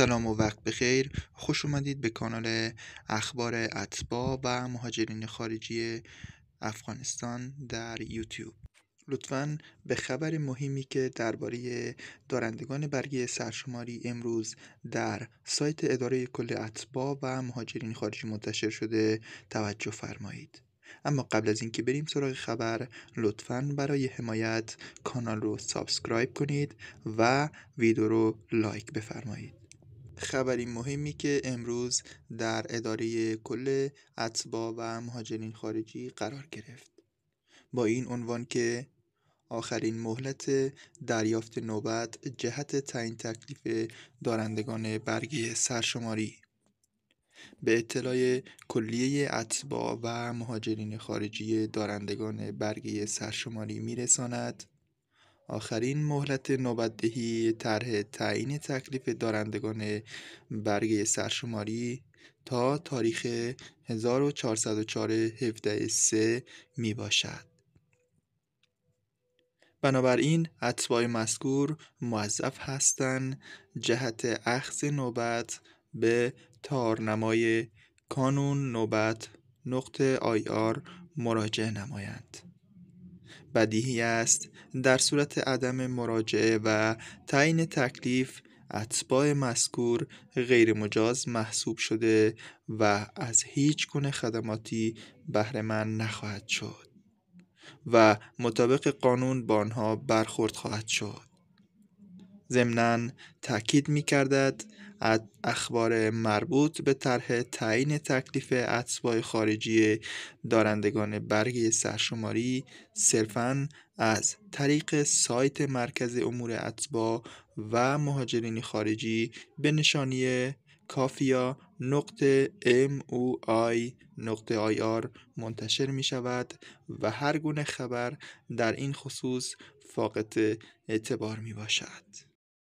سلام و وقت بخیر. خوش اومدید به کانال اخبار اتباع و مهاجرین خارجی افغانستان در یوتیوب. لطفاً به خبر مهمی که درباره دارندگان برگه سرشماری امروز در سایت اداره کل اتباع و مهاجرین خارجی منتشر شده توجه فرمایید. اما قبل از اینکه بریم سراغ خبر، لطفاً برای حمایت کانال رو سابسکرایب کنید و ویدیو رو لایک بفرمایید. خبری مهمی که امروز در اداره کل اتباع و مهاجرین خارجی قرار گرفت با این عنوان که آخرین مهلت دریافت نوبت جهت تعیین تکلیف دارندگان برگه سرشماری. به اطلاع کلیه اتباع و مهاجرین خارجی دارندگان برگه سرشماری میرساند آخرین مهلت نوبت‌دهی طرح تعیین تکلیف دارندگان برگه سرشماری تا تاریخ 1404/17/3 می باشد. بنابراین اتباع مذکور موظف هستند جهت اخذ نوبت به تارنمای کانون نوبت .ir مراجعه نمایند. بدیهی است در صورت عدم مراجعه و تعیین تکلیف اتباع مذکور غیر مجاز محسوب شده و از هیچ گونه خدماتی بهره مند نخواهد شد و مطابق قانون با آنها برخورد خواهد شد. ضمناً تأکید می‌گردد اخبار مربوط به طرح تعیین تکلیف اتباع خارجی دارندگان برگه سرشماری صرفاً از طریق سایت مرکز امور اتباع و مهاجرین خارجی به نشانی kafia.moi.ir منتشر می شود و هر گونه خبر در این خصوص فاقد اعتبار می باشد.